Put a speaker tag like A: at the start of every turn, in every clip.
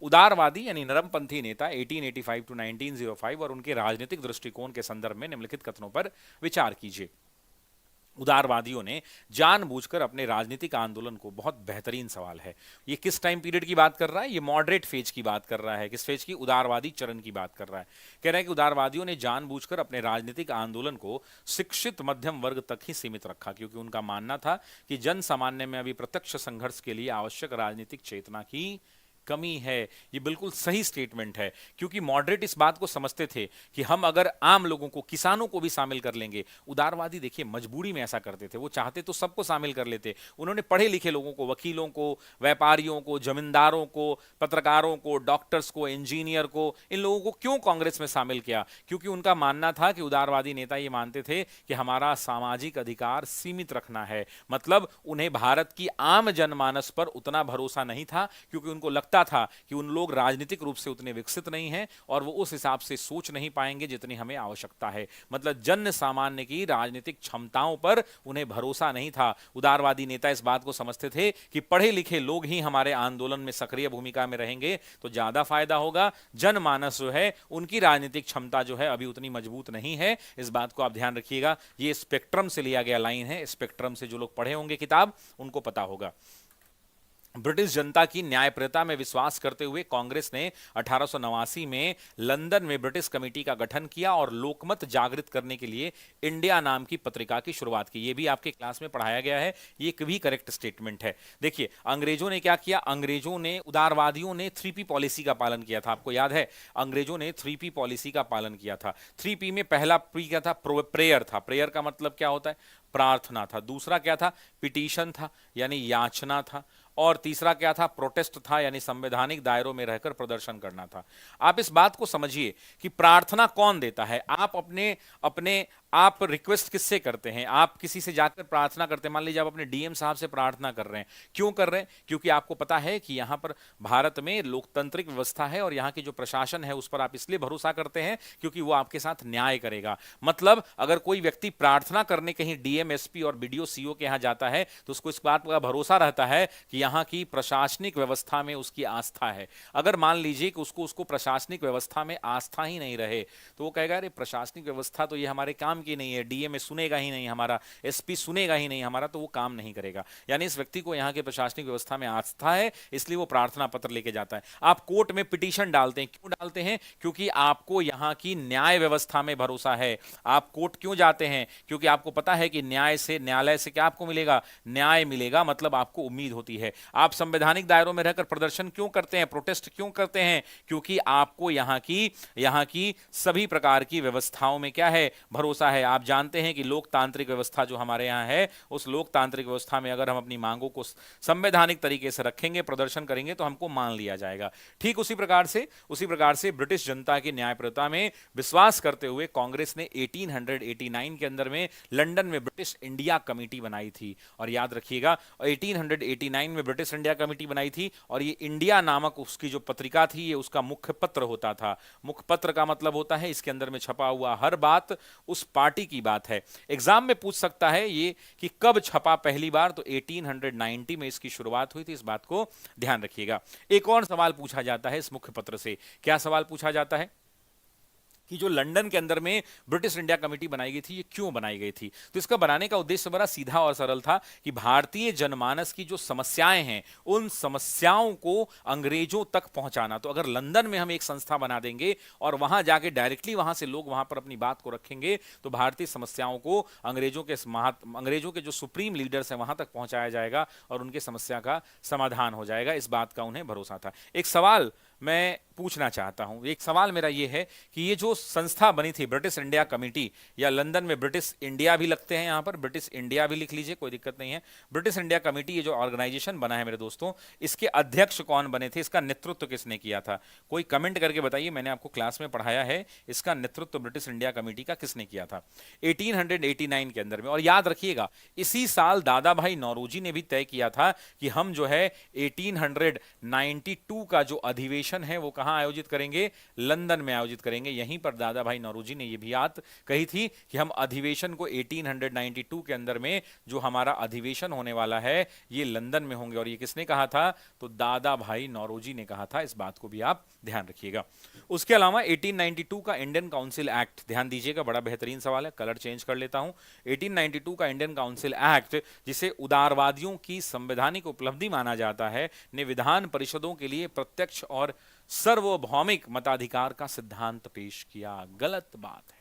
A: उदारवादी यानी नरमपंथी नेता 1885 टू 1905 और उनके राजनीतिक दृष्टिकोण के संदर्भ में निम्नलिखित कथनों पर विचार कीजिए। उदारवादियों ने जानबूझकर अपने राजनीतिक आंदोलन को, बहुत बेहतरीन सवाल है, ये किस टाइम पीरियड की बात कर रहा है? ये मॉडरेट फेज की बात कर रहा है। किस फेज की? उदारवादी चरण की बात कर रहा है। कह रहा है कि उदारवादियों ने जानबूझकर अपने राजनीतिक आंदोलन को शिक्षित मध्यम वर्ग तक ही सीमित रखा, क्योंकि उनका मानना था कि जन सामान्य में अभी प्रत्यक्ष संघर्ष के लिए आवश्यक राजनीतिक चेतना की कमी है। ये बिल्कुल सही स्टेटमेंट है, क्योंकि मॉडरेट इस बात को समझते थे कि हम अगर आम लोगों को, किसानों को भी शामिल कर लेंगे। उदारवादी देखिए मजबूरी में ऐसा करते थे, वो चाहते तो सबको शामिल कर लेते। उन्होंने पढ़े लिखे लोगों को, वकीलों को, व्यापारियों को, जमींदारों को, पत्रकारों को, डॉक्टर्स को, इंजीनियर को, इन लोगों को क्यों कांग्रेस में शामिल किया? क्योंकि उनका मानना था कि उदारवादी नेता ये मानते थे कि हमारा सामाजिक अधिकार सीमित रखना है। मतलब उन्हें भारत की आम जनमानस पर उतना भरोसा नहीं था, क्योंकि उनको लगता था कि उन लोग राजनीतिक रूप से उतने विकसित नहीं हैं और वो उस हिसाब से सोच नहीं पाएंगे जितनी हमें आवश्यकता है। मतलब जन सामान्य की राजनीतिक क्षमताओं पर उन्हें भरोसा नहीं था। उदारवादी नेता इस बात को समझते थे कि पढ़े लिखे लोग ही हमारे आंदोलन में सक्रिय भूमिका में रहेंगे तो ज्यादा फायदा होगा। जनमानस जो है, उनकी राजनीतिक क्षमता जो है अभी उतनी मजबूत नहीं है। इस बात को आप ध्यान रखिएगा। ये स्पेक्ट्रम से लिया गया लाइन है। स्पेक्ट्रम से जो लोग पढ़े होंगे किताब, उनको पता होगा। ब्रिटिश जनता की न्यायप्रियता में विश्वास करते हुए कांग्रेस ने 1889 में लंदन में ब्रिटिश कमेटी का गठन किया और लोकमत जागृत करने के लिए इंडिया नाम की पत्रिका की शुरुआत की। यह भी आपके क्लास में पढ़ाया गया है, ये भी करेक्ट स्टेटमेंट है। देखिए अंग्रेजों ने क्या किया? अंग्रेजों ने, उदारवादियों ने 3P पॉलिसी का पालन किया था। आपको याद है, अंग्रेजों ने 3P पॉलिसी का पालन किया था। 3P में पहला पी क्या था? प्रेयर था। प्रेयर का मतलब क्या होता है? प्रार्थना था। दूसरा क्या था? पिटीशन था, यानी याचना था। और तीसरा क्या था? प्रोटेस्ट था, यानी संवैधानिक दायरों में रहकर प्रदर्शन करना था। आप इस बात को समझिए कि प्रार्थना कौन देता है? आप अपने अपने आप रिक्वेस्ट किससे करते हैं? आप किसी से जाकर प्रार्थना करते हैं। मान लीजिए आप अपने डीएम साहब से प्रार्थना कर रहे हैं। क्यों कर रहे हैं? क्योंकि आपको पता है कि यहां पर भारत में लोकतांत्रिक व्यवस्था है और यहां की जो प्रशासन है उस पर आप इसलिए भरोसा करते हैं क्योंकि वो आपके साथ न्याय करेगा। मतलब अगर कोई व्यक्ति प्रार्थना करने कहीं डीएम, एसपी और बीडीओ, सीओ के यहां जाता है तो उसको इस बात का भरोसा रहता है कि यहां की प्रशासनिक व्यवस्था में उसकी आस्था है। अगर मान लीजिए कि उसको प्रशासनिक व्यवस्था में आस्था ही नहीं रहे तो वो कहेगा अरे प्रशासनिक व्यवस्था तो ये हमारे काम की नहीं है, डीएम सुनेगा ही नहीं हमारा, एसपी सुनेगा ही नहीं हमारा, तो वो काम नहीं करेगा। यानी इस व्यक्ति को यहाँ के प्रशासनिक व्यवस्था में आस्था है, इसलिए वो प्रार्थना पत्र लेके जाता है। आप कोर्ट में पिटीशन डालते हैं। क्यों डालते हैं? क्योंकि आपको यहाँ की न्याय व्यवस्था में भरोसा है। आप कोर्ट क्यों जाते हैं? क्योंकि आपको पता है कि न्यायालय से क्या आपको मिलेगा? न्याय मिलेगा। मतलब आपको उम्मीद होती है। आप संवैधानिक दायरों में रहकर प्रदर्शन क्यों करते हैं, प्रोटेस्ट क्यों करते हैं? क्योंकि आपको यहाँ की सभी प्रकार की व्यवस्थाओं में क्या है? भरोसा है। आप जानते हैं कि लोकतांत्रिक व्यवस्था जो हमारे यहाँ है, उस लोकतांत्रिक व्यवस्था में अगर हम अपनी मांगों को संवैधानिक तरीके से रखेंगे, प्रदर्शन करेंगे तो हमको मान लिया जाएगा। ठीक उसी प्रकार से ब्रिटिश जनता की न्यायप्रियता में विश्वास करते हुए कांग्रेस ने 1889 के अंदर में लंदन में ब्रिटिश इंडिया कमेटी बनाई थी। और याद रखिएगा 1889 में ब्रिटिश इंडिया कमेटी बनाई थी और ये इंडिया नामक उसकी जो पत्रिका थी, ये उसका मुख्य पत्र होता था। मुख्य पत्र का मतलब होता है इसके अंदर में छपा हुआ हर बात उस पार्टी की बात है। एग्जाम में पूछ सकता है ये कि कब छपा पहली बार, तो 1890 में इसकी शुरुआत हुई थी। इस बात को ध्यान रखिएगा। एक और सवाल पूछा जाता है इस मुख्य पत्र से। क्या सवाल पूछा जाता है कि जो लंदन के अंदर में ब्रिटिश इंडिया कमेटी बनाई गई थी, ये क्यों बनाई गई थी? तो इसका बनाने का उद्देश्य बड़ा सीधा और सरल था कि भारतीय जनमानस की जो समस्याएं हैं, उन समस्याओं को अंग्रेजों तक पहुंचाना। तो अगर लंदन में हम एक संस्था बना देंगे और वहां जाके डायरेक्टली वहां से लोग वहां पर अपनी बात को रखेंगे तो भारतीय समस्याओं को अंग्रेजों के जो सुप्रीम लीडर्स हैं वहां तक पहुंचाया जाएगा और उनकी समस्या का समाधान हो जाएगा। इस बात का उन्हें भरोसा था। एक सवाल मैं पूछना चाहता हूं, एक सवाल मेरा यह है कि ये जो संस्था बनी थी ब्रिटिश इंडिया कमेटी, या लंदन में ब्रिटिश इंडिया भी लगते हैं, यहां पर ब्रिटिश इंडिया भी लिख लीजिए, कोई दिक्कत नहीं है। ब्रिटिश इंडिया कमेटी, ये जो ऑर्गेनाइजेशन बना है मेरे दोस्तों, इसके अध्यक्ष कौन बने थे? इसका नेतृत्व किसने किया था? कोई कमेंट करके बताइए। मैंने आपको क्लास में पढ़ाया है, इसका नेतृत्व ब्रिटिश इंडिया कमेटी का किसने किया था 1889 के अंदर में। और याद रखिएगा इसी साल दादा भाई नौरोजी ने भी तय किया था कि हम जो है 1892 का जो अधिवेशन अधिवेशन है वो कहां आयोजित करेंगे, लंदन में आयोजित करेंगे। यहीं पर दादा भाई नौरोजी ने यह भी बात कही थी कि हम अधिवेशन को 1892 के अंदर में जो हमारा अधिवेशन होने वाला है ये लंदन में होंगे। और ये किसने कहा था, तो दादा भाई नौरोजी ने कहा था। इस बात को भी आप ध्यान रखिएगा। उसके अलावा 1892 का इंडियन काउंसिल एक्ट, ध्यान दीजिएगा, बड़ा बेहतरीन सवाल है, कलर चेंज कर लेता हूं। 1892 का इंडियन काउंसिल एक्ट, जिसे उदारवादियों की संवैधानिक उपलब्धि माना जाता है, ने विधान परिषदों के लिए प्रत्यक्ष और सार्वभौमिक मताधिकार का सिद्धांत पेश किया। गलत बात है।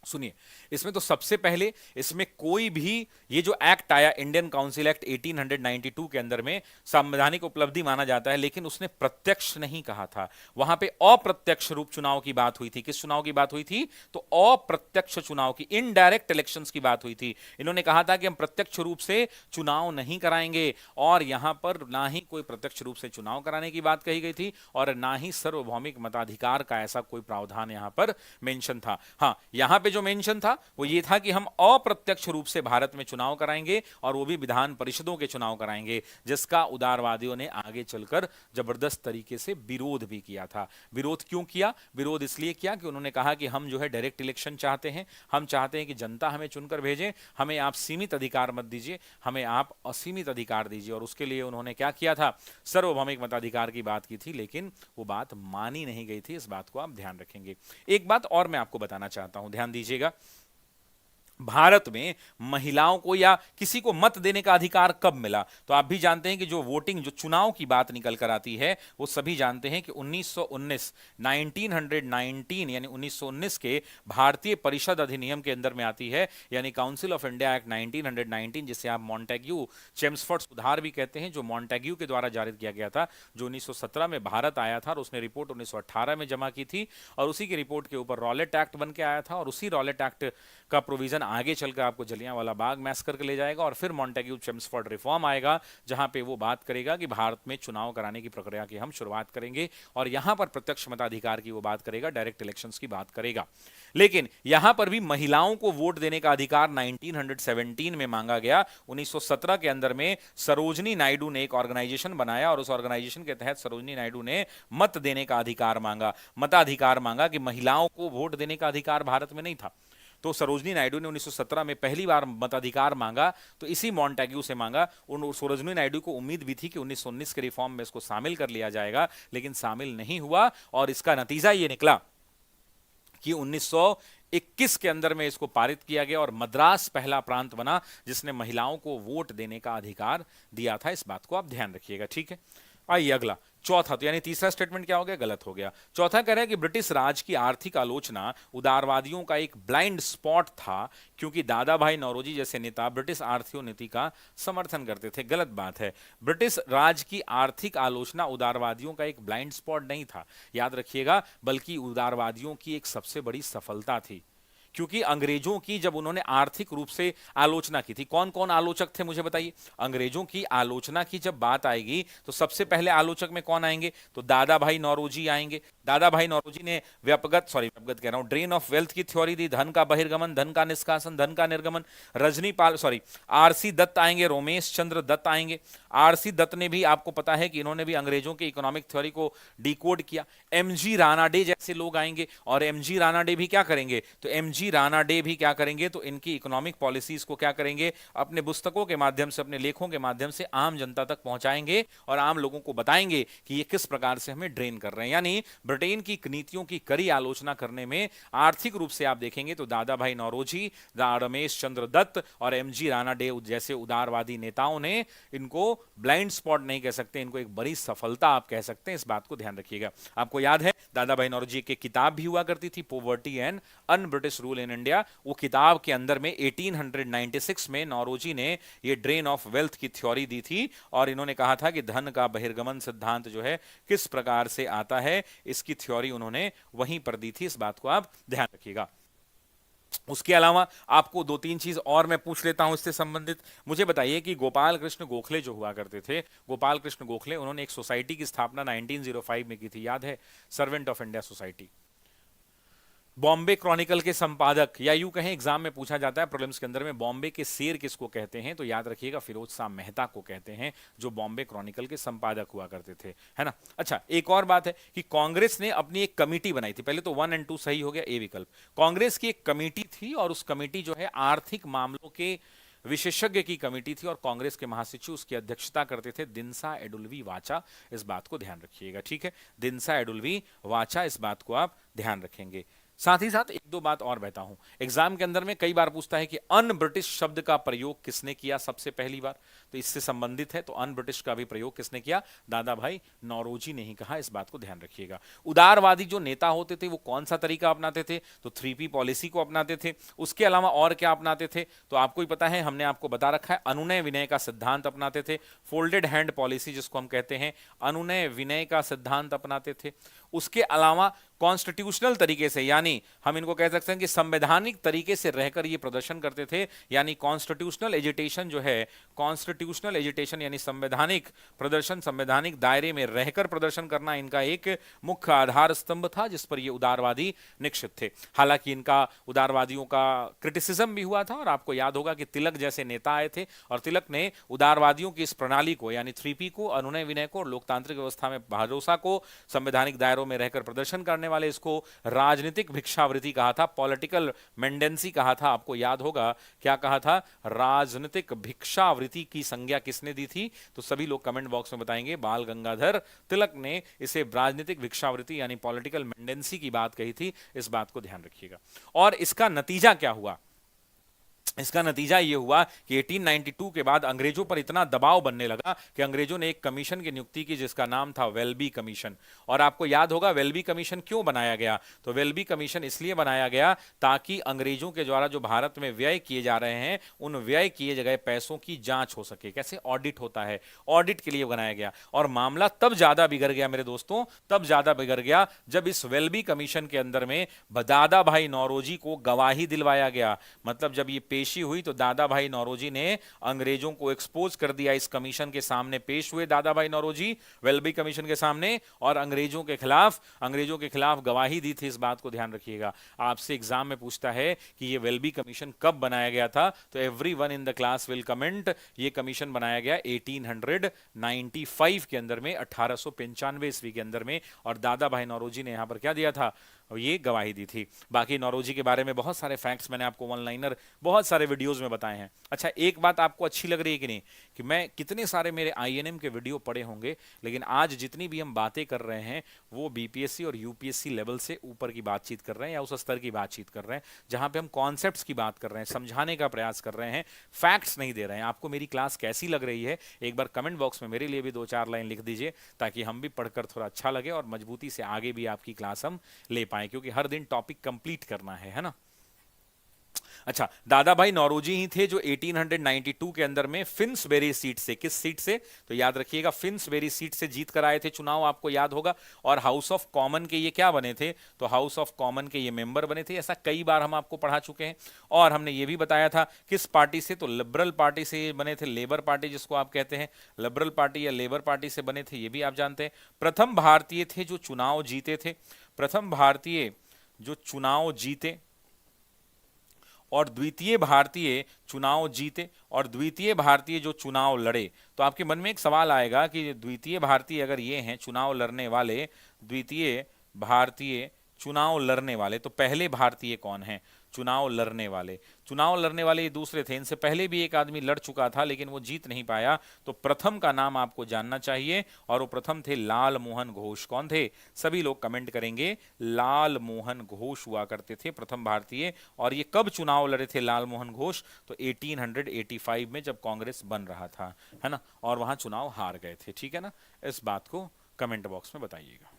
A: सुनिए, इसमें तो सबसे पहले इसमें कोई भी ये जो एक्ट आया इंडियन काउंसिल एक्ट 1892 के अंदर में संवैधानिक उपलब्धि माना जाता है, लेकिन उसने प्रत्यक्ष नहीं कहा था। वहां पे अप्रत्यक्ष रूप चुनाव की बात हुई थी। किस चुनाव की बात हुई थी, तो अप्रत्यक्ष चुनाव की, इनडायरेक्ट इलेक्शंस की बात हुई थी। इन्होंने कहा था कि हम प्रत्यक्ष रूप से चुनाव नहीं कराएंगे, और यहां पर ना ही कोई प्रत्यक्ष रूप से चुनाव कराने की बात कही गई थी और ना ही सार्वभौमिक मताधिकार का ऐसा कोई प्रावधान यहां पर मेंशन था। हां, यहां पे जो मेंशन था वो ये था कि हम अप्रत्यक्ष रूप से भारत में चुनाव कराएंगे, और वो भी विधान परिषदों के चुनाव कराएंगे, जिसका उदारवादियों ने आगे चलकर जबरदस्त तरीके से विरोध भी किया था। विरोध क्यों किया, विरोध इसलिए किया कि उन्होंने कहा कि हम जो है डायरेक्ट इलेक्शन चाहते हैं, हम चाहते हैं कि जनता हमें चुनकर भेजे, हमें आप सीमित अधिकार मत दीजिए, हमें आप असीमित अधिकार दीजिए। और उसके लिए उन्होंने क्या किया था, सार्वभौमिक मताधिकार की बात की थी, लेकिन वो बात मानी नहीं गई थी। इस बात को आप ध्यान रखेंगे। एक बात और मैं आपको बताना चाहता हूं, ध्यान दीजिएगा। भारत में महिलाओं को या किसी को मत देने का अधिकार कब मिला, तो आप भी जानते हैं कि जो वोटिंग, जो चुनाव की बात निकल कर आती है, वो सभी जानते हैं कि 1919 यानी 1919 के भारतीय परिषद अधिनियम के अंदर में आती है, यानी काउंसिल ऑफ इंडिया एक्ट 1919, जिसे आप मॉन्टेग्यू चेम्सफोर्ड सुधार भी कहते हैं, जो मॉन्टेग्यू के द्वारा जारी किया गया था, जो 1917 में भारत आया था, और उसने रिपोर्ट 1918 में जमा की थी, और उसी की रिपोर्ट के ऊपर रॉलेट एक्ट बन के आया था। और उसी रॉलेट एक्ट का प्रोविजन आगे चलकर आपको जलियांवाला बाग मैसकर के ले जाएगा, और फिर मॉन्टेग्यू चेम्सफोर्ड रिफॉर्म आएगा, जहां पे वो बात करेगा कि भारत में चुनाव कराने की प्रक्रिया की हम शुरुआत करेंगे, और यहां पर प्रत्यक्ष मताधिकार की वो बात करेगा, डायरेक्ट इलेक्शंस की बात करेगा। लेकिन यहां पर भी महिलाओं को वोट देने का अधिकार 1917 में मांगा गया। 1917 के अंदर में सरोजनी नायडू ने एक ऑर्गेनाइजेशन बनाया, और उस ऑर्गेनाइजेशन के तहत सरोजनी नायडू ने मत देने का अधिकार मांगा, मताधिकार मांगा, कि महिलाओं को वोट देने का अधिकार भारत में नहीं था। तो सरोजनी नायडू ने 1917 में पहली बार मताधिकार मांगा, तो इसी मॉन्टेग्यू से मांगा। उन सरोजनी नायडू को उम्मीद भी थी कि 1919 के रिफॉर्म में इसको शामिल कर लिया जाएगा, लेकिन शामिल नहीं हुआ, और इसका नतीजा ये निकला कि 1921 के अंदर में इसको पारित किया गया, और मद्रास पहला प्रांत बना जिसने महिलाओं को वोट देने का अधिकार दिया था। इस बात को आप ध्यान रखिएगा, ठीक है। आइए अगला, चौथा, तो यानी तीसरा स्टेटमेंट क्या हो गया, गलत हो गया। चौथा कह रहा है कि ब्रिटिश राज की आर्थिक आलोचना उदारवादियों का एक ब्लाइंड स्पॉट था, क्योंकि दादा भाई नौरोजी जैसे नेता ब्रिटिश आर्थिक नीति का समर्थन करते थे। गलत बात है। ब्रिटिश राज की आर्थिक आलोचना उदारवादियों का एक ब्लाइंड स्पॉट नहीं था, याद रखिएगा, बल्कि उदारवादियों की एक सबसे बड़ी सफलता थी। क्योंकि अंग्रेजों की जब उन्होंने आर्थिक रूप से आलोचना की थी, कौन कौन आलोचक थे मुझे बताइए। अंग्रेजों की आलोचना की जब बात आएगी तो सबसे पहले आलोचक में कौन आएंगे, तो दादा भाई नौरोजी आएंगे। दादा भाई नौरोजी ने व्यापकगत कह रहा हूं, ड्रेन ऑफ वेल्थ की थ्योरी दी, धन का बहिर्गमन, धन का निष्कासन, धन का निर्गमन। आरसी दत्त आएंगे, रोमेश चंद्र दत्त आएंगे। आरसी दत्त ने भी, आपको पता है कि इन्होंने भी अंग्रेजों की इकोनॉमिक थ्योरी को डिकोड किया। एमजी रानाडे जैसे लोग आएंगे, और एमजी रानाडे भी क्या करेंगे, तो एमजी रानाडे भी क्या करेंगे, तो इनकी इकोनॉमिक पॉलिसीज को क्या करेंगे, अपने पुस्तकों के माध्यम से, अपने लेखों के माध्यम से आम जनता तक पहुंचाएंगे, और आम लोगों को बताएंगे कि ये किस प्रकार से हमें ड्रेन कर रहे हैं। यानी ब्रिटेन की नीतियों की कड़ी आलोचना करने में आर्थिक रूप से आप देखेंगे तो दादा भाई नौरोजी, रमेश चंद्र दत्त और एमजी रानाडे जैसे उदारवादी नेताओं ने इनको ब्लाइंड स्पॉट नहीं कह सकते, इनको एक बड़ी सफलता आप कह सकते हैं। इस बात को ध्यान रखिएगा। आपको याद है दादा भाई नौरोजी की किताब भी हुआ करती थी, poverty and un British rule in India. वो किताब के अंदर में 1896 में नौरोजी ने ये ड्रेन ऑफ वेल्थ की थ्योरी दी थी, और इन्होंने कहा था कि धन का बहिर्गमन सिद्धांत जो है किस प्रकार से आता है, इसकी थ्योरी उन्होंने वहीं पर दी थी। इस बात को आप ध्यान रखिएगा। उसके अलावा आपको दो तीन चीज और मैं पूछ लेता हूं इससे संबंधित। मुझे बताइए कि गोपाल कृष्ण गोखले जो हुआ करते थे, गोपाल कृष्ण गोखले, उन्होंने एक सोसाइटी की स्थापना 1905 में की थी, याद है, servant of India society. Bombay Chronicle के संपादक, या यूं कहें एग्जाम में पूछा जाता है प्रीलिम्स के अंदर में, बॉम्बे के शेर किसको कहते हैं, तो याद रखिएगा फिरोज शाह मेहता को कहते हैं, जो बॉम्बे क्रॉनिकल के संपादक हुआ करते थे, है ना। अच्छा, एक और बात है कि कांग्रेस ने अपनी एक कमेटी बनाई थी, पहले तो 1 और 2 सही हो गया, ए विकल्प। कांग्रेस की एक कमेटी थी और उस कमेटी जो है आर्थिक मामलों के विशेषज्ञ की कमेटी थी, और कांग्रेस के महासचिव उसकी अध्यक्षता करते थे दिनसा एडुल्वी वाचा। इस बात को ध्यान रखिएगा, ठीक है, दिनसा एडुल्वी वाचा, इस बात को आप ध्यान रखेंगे। साथ ही साथ एक दो बात और बता हूं, एग्जाम के अंदर में कई बार पूछता है कि अन ब्रिटिश शब्द का प्रयोग किसने किया सबसे पहली बार, तो इससे संबंधित है, तो अन ब्रिटिश का भी प्रयोग किसने किया, दादा भाई नौरोजी ने ही कहा, इस बात को ध्यान रखिएगा। उदारवादी जो नेता होते थे वो कौन सा तरीका अपनाते थे, तो 3P पॉलिसी को अपनाते थे। उसके अलावा और क्या अपनाते थे, तो आपको ही पता है, हमने आपको बता रखा है, अनुनय विनय का सिद्धांत अपनाते थे, फोल्डेड हैंड पॉलिसी जिसको हम कहते हैं, अनुनय विनय का सिद्धांत अपनाते थे। उसके अलावा कॉन्स्टिट्यूशनल तरीके से, यानी हम इनको कह सकते हैं कि संवैधानिक तरीके से रहकर ये प्रदर्शन करते थे, यानी कॉन्स्टिट्यूशनल एजिटेशन जो है, कॉन्स्टिट्यूशनल एजिटेशन यानी संवैधानिक प्रदर्शन, संवैधानिक दायरे में रहकर प्रदर्शन करना इनका एक मुख्य आधार स्तंभ था, जिस पर ये उदारवादी निश्चित थे। हालांकि इनका उदारवादियों का क्रिटिसिज्म भी हुआ था, और आपको याद होगा कि तिलक जैसे नेता आए थे, और तिलक ने उदारवादियों की इस प्रणाली को, यानी 3P को, अनुनय विनय को, लोकतांत्रिक व्यवस्था में भरोसा को, संवैधानिक दायरों में रहकर प्रदर्शन करने वाले, इसको राजनीतिक भिक्षावृत्ति कहा था, पॉलिटिकल मेंडेंसी कहा था। आपको याद होगा क्या कहा था, राजनीतिक भिक्षावृत्ति की संज्ञा किसने दी थी, तो सभी लोग कमेंट बॉक्स में बताएंगे, बाल गंगाधर तिलक ने इसे राजनीतिक भिक्षावृत्ति यानी पॉलिटिकल मेंडेंसी की बात कही थी, इस बात को ध्यान रखिएगा। और इसका नतीजा क्या हुआ, इसका नतीजा यह हुआ कि 1892 के बाद अंग्रेजों पर इतना दबाव बनने लगा कि अंग्रेजों ने एक कमीशन की नियुक्ति की, जिसका नाम था वेल्बी कमीशन। और आपको याद होगा वेल्बी कमीशन क्यों बनाया गया, तो वेल्बी कमीशन इसलिए बनाया गया ताकि अंग्रेजों के द्वारा जो भारत में व्यय किए जा रहे हैं, उन व्यय किए गए पैसों की जांच हो सके। कैसे, ऑडिट होता है, ऑडिट के लिए बनाया गया। और मामला तब ज्यादा बिगड़ गया मेरे दोस्तों, तब ज्यादा बिगड़ गया जब इस वेल्बी कमीशन के अंदर में दादा भाई नौरोजी को गवाही दिलवाया गया। मतलब जब ये पेशी हुई तो दादा भाई नौरोजी ने अंग्रेजों को एक्सपोज कर दिया, इस कमीशन के सामने पेश हुए दादा भाई नौरोजी वेल्बी कमीशन के सामने, और अंग्रेजों के खिलाफ गवाही दी थी। इस बात को ध्यान रखिएगा। आपसे एग्जाम में पूछता है कि ये वेल्बी कमीशन कब बनाया गया था, तो everyone in the class will comment, ये कमीशन बनाया गया 1895 के अंदर में, 1895 ईस्वी के अंदर में, और दादा भाई नौरोजी ने यहां पर क्या दिया था, ये गवाही दी थी। बाकी नौरोजी के बारे में बहुत सारे फैक्ट्स मैंने आपको वन लाइनर बहुत सारे वीडियोस में बताए हैं। अच्छा, एक बात आपको अच्छी लग रही है कि नहीं, कि मैं कितने सारे मेरे INM के वीडियो पढ़े होंगे, लेकिन आज जितनी भी हम बातें कर रहे हैं वो BPSC और UPSC लेवल से ऊपर की बातचीत कर रहे हैं, या उस स्तर की बातचीत कर रहे हैं जहां पे हम कॉन्सेप्ट्स की बात कर रहे हैं, समझाने का प्रयास कर रहे हैं, फैक्ट्स नहीं दे रहे हैं। आपको मेरी क्लास कैसी लग रही है, एक बार कमेंट बॉक्स में मेरे लिए भी 2-4 लाइन लिख दीजिए, ताकि हम भी पढ़कर थोड़ा अच्छा लगे और मजबूती से आगे भी आपकी क्लास हम ले पाए, क्योंकि हर दिन टॉपिक कंप्लीट करना है ना। अच्छा, दादा भाई नौरोजी ही थे जो 1892 के अंदर में फिन्सबेरी सीट से, किस सीट से, तो याद रखिएगा फिन्सबेरी सीट से जीत कर आए थे चुनाव, आपको याद होगा। और हाउस ऑफ कॉमन के ये क्या बने थे, तो हाउस ऑफ कॉमन के ये मेंबर बने थे। ऐसा कई बार हम आपको पढ़ा चुके हैं। और हमने ये भी बताया था किस पार्टी से, तो लिबरल पार्टी से बने थे, लेबर पार्टी जिसको आप कहते हैं, लिबरल पार्टी या लेबर पार्टी से बने थे, ये भी आप जानते हैं। प्रथम भारतीय थे जो चुनाव जीते थे, प्रथम भारतीय जो चुनाव जीते, और द्वितीय भारतीय चुनाव जीते, और द्वितीय भारतीय जो चुनाव लड़े। तो आपके मन में एक सवाल आएगा कि द्वितीय भारतीय अगर ये हैं चुनाव लड़ने वाले, द्वितीय भारतीय चुनाव लड़ने वाले, तो पहले भारतीय कौन है चुनाव लड़ने वाले, चुनाव लड़ने वाले ये दूसरे थे। इनसे पहले भी एक आदमी लड़ चुका था लेकिन वो जीत नहीं पाया, तो प्रथम का नाम आपको जानना चाहिए, और वो प्रथम थे लाल मोहन घोष। कौन थे, सभी लोग कमेंट करेंगे, लाल मोहन घोष हुआ करते थे प्रथम भारतीय। और ये कब चुनाव लड़े थे लाल मोहन घोष, तो 1885 में, जब कांग्रेस बन रहा था, है ना, और वहां चुनाव हार गए थे। ठीक है ना, इस बात को कमेंट बॉक्स में बताइएगा।